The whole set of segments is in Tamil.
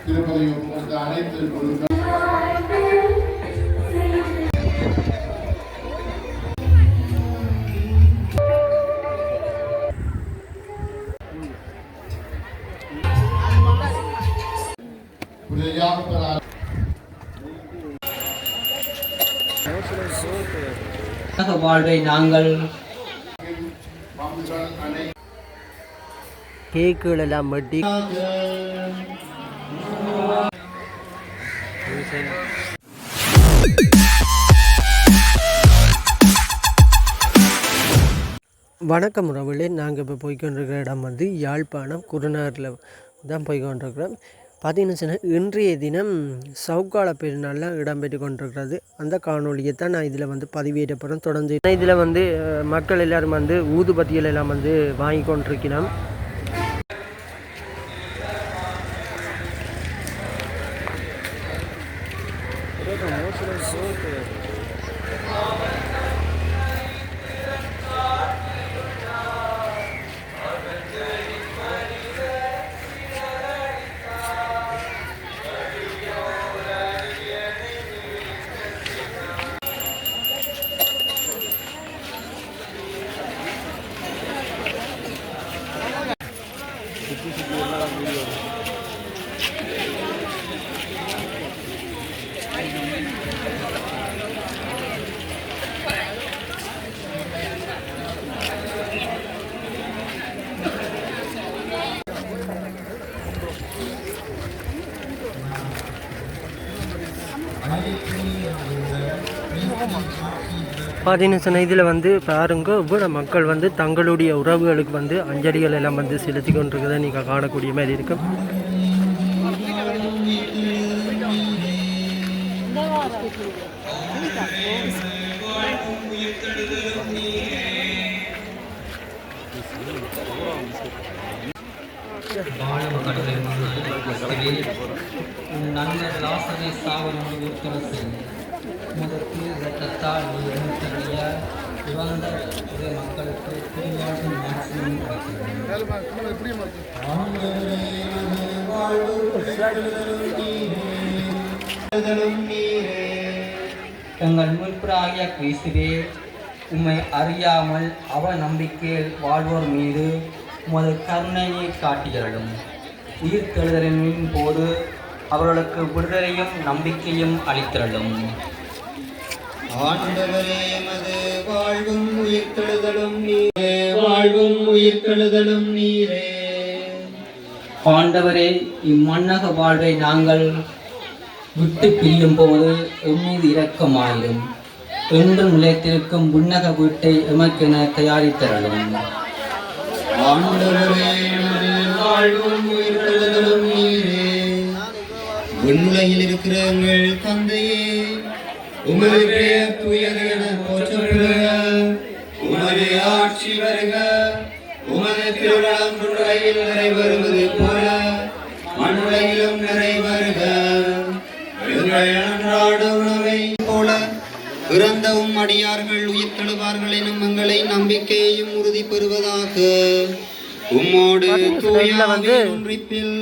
திருப்பதி கொடுத்த அனைத்து குழுக்கள் வாழ்வை நாங்கள் கேக்குகள் எல்லாம் வெட்டி வணக்கம் உறவுகளே, நாங்கள் இப்போ போய்கொண்டிருக்கிற இடம் வந்து யாழ்ப்பாணம் குருநாரில் தான் போய்கொண்டிருக்கிறோம். பார்த்தீங்கன்னா இன்றைய தினம் சவுக்கால பெருநாளில் இடம்பெற்று கொண்டிருக்கிறது. அந்த காணொலியை தான் நான் இதில் வந்து பதிவேற்றப்படும். தொடர்ந்து இதில் வந்து மக்கள் எல்லோரும் வந்து ஊதுபத்திகள் எல்லாம் வந்து வாங்கி கொண்டிருக்கிறோம். பார்த்தீங்கன்னா இதில் வந்து பாருங்க, இவ்வளோ மக்கள் வந்து தங்களுடைய உறவுகளுக்கு வந்து அஞ்சலிகள் எல்லாம் வந்து செலுத்தி கொண்டிருக்கிறத நீங்கள் காணக்கூடிய மாதிரி இருக்கும். முதற்கு இரத்தத்தால் நீர்த்தடைய இவங்க மக்களுக்கு திருவாழ்வு மேக்சிமம் எங்கள் மீட்பராகிய கிறிஸ்துவே, உம்மை அறியாமல் அவ நம்பிக்கையில் வாழ்வோர் மீது உமது கருணையை காட்டியருளும். உயிர் தெழுதலின் போது அவர்களுக்கு விடுதலையும் நம்பிக்கையும் அளித்தருளும். ஆண்டவரே, எமது வாழ்வும் உயிர்த்தெழுதலும் நீரே, வாழ்வும் உயிர்த்தெழுதலும் நீரே. ஆண்டவரே, இம்மண்ணக வாழ்வை நாங்கள் விட்டு பிரியும் போது எம்மீது இரக்கமாயிரும். என்றும் நிலைத்திருக்கும் விண்ணக வீட்டை எமக்கென தயாரித்தருளும். ஆண்டவரே, எமது வாழ்வும் உயிர்த்தெழுதலும் நீரே. விண்ணுலகில் இருக்கிற எங்கள் தந்தையே, உமது பெயர் தூயது என போற்றப்படுக. உமது ஆட்சி வருக. உமது திருவிழம் விண்ணுலகில் நிறைவேறுவது போல மண்ணுலகிலும் நிறைவேறுக. எங்கள் அன்றாட உணவை போல இறந்தவும் அடியார்கள் உயிர்த்தெழுவார்கள் எனும் எங்களை நம்பிக்கையையும் உறுதி பெறுவதாக. உம்மோடு தூய ஆவியின் ஒன்றிப்பில்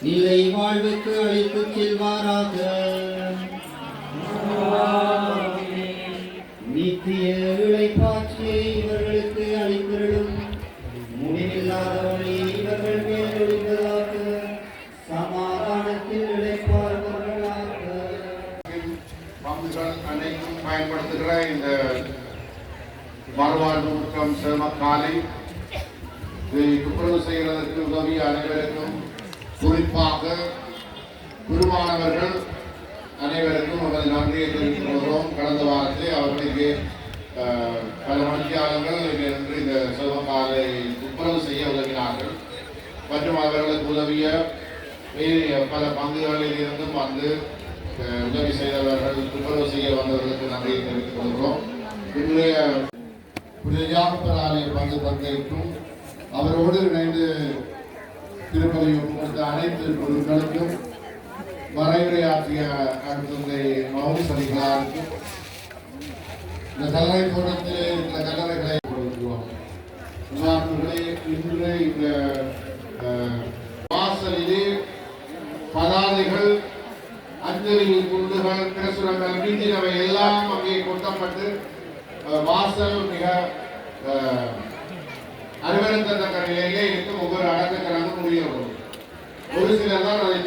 நிலை வாழ்வுக்கு அழைத்து செல்வாராக. நித்திய இளைப்பாற்றியை இவர்களுக்கு அளித்திருளும். முடிவில்லாத ஒளி இவர்கள் மேல் ஒளிப்பதாக. சமாதானத்தில் இளைப்பாறுவர்களாக. பங்குகள் அனைத்தும் பயன்படுத்துகிற இந்த மறுவாழ்வு முற்றம் சிரமக்காலை இதை துப்புரவு செய்கிறதற்கு உதவிய அனைவருக்கும், குறிப்பாக குருவானவர்கள் அனைவருக்கும் நமது நன்றியை தெரிவித்துக் கொள்கிறோம். கடந்த வாரத்தில் அவர்களுக்கு பல மணித்தியாளர்கள் இன்று இந்த சிரமக்காலை துப்புரவு செய்ய உதவினார்கள். மற்றும் அவர்களுக்கு உதவிய பல பங்குகளில் இருந்தும் வந்து உதவி செய்தவர்கள், துப்புரவு செய்ய வந்தவர்களுக்கு நன்றியை தெரிவித்துக் கொள்கிறோம். இன்றைய புனித பங்கு பங்கேற்கும் அவரோடு இணைந்து திருப்பதி கொடுத்த அனைத்து குழுக்களுக்கும், மறைவுரையாற்றிய தந்தை மௌலிஸ் அடிகளாருக்கும், இந்த கல்லறை தோட்டத்திலே இருக்கிற கல்லறைகளை கொடுக்கிறோம். இன்று இந்த வாசலிலே பதாதைகள், அஞ்சலி குண்டுகள், பிரசுரங்கள், வீட்டினவை எல்லாம் அங்கே கொட்டப்பட்டு வாசல் மிக அருவருக்கத்தக்க நிலையிலே இருக்கும். ஒவ்வொரு அடக்கச்சடங்கும் முடிய ஒரு சிலர் தான் அதை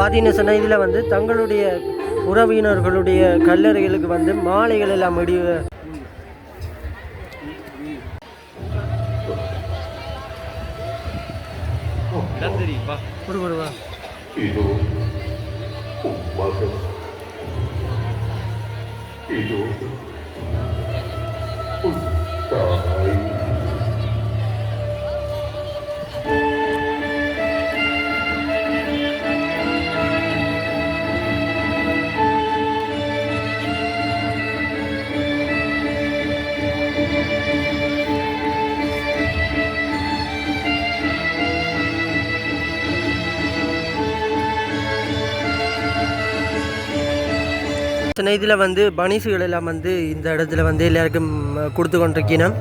பார்த்தீங்கன்னு சொன்னால் இதில் வந்து தங்களுடைய உறவினர்களுடைய கல்லறைகளுக்கு வந்து மாலைகள் எல்லாம் இடி கொடுவா ಇದು ಮಗ ಇದು ತಾಯಿ இதில் வந்து பனிசுகள் எல்லாம் வந்து இந்த இடத்துல வந்து எல்லாருக்கும் கொடுத்து கொண்டிருக்கணும்.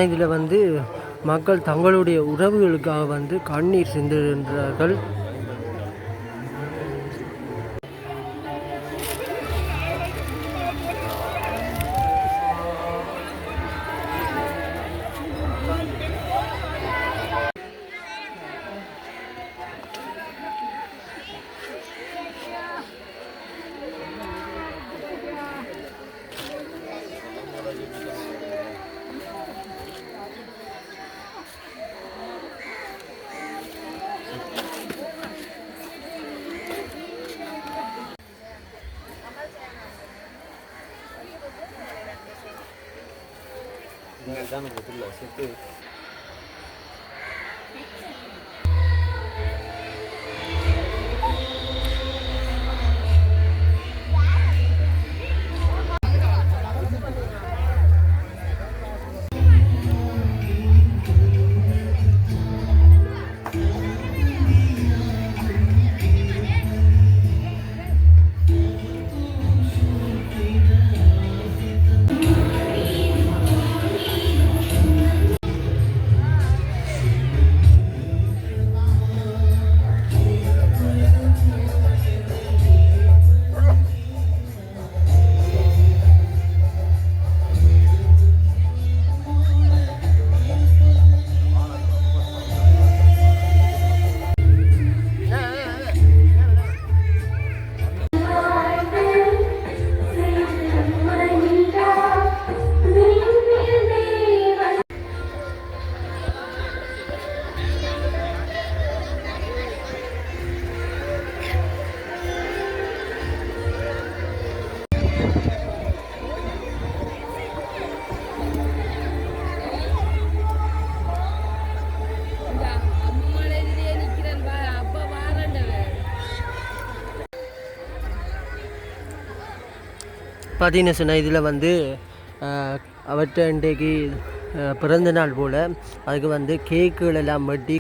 இதில் வந்து மக்கள் தங்களுடைய உறவுகளுக்காக வந்து கண்ணீர் சிந்துகின்றார்கள். பார்த்தீங்கன்னு சொன்னால் இதில் வந்து அவற்றை இன்றைக்கு பிறந்த நாள் போல். அதுக்கு வந்து கேக்குகள் எல்லாம் வெட்டி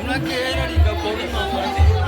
உனக்கு ஏன் அடிக்க போடுமா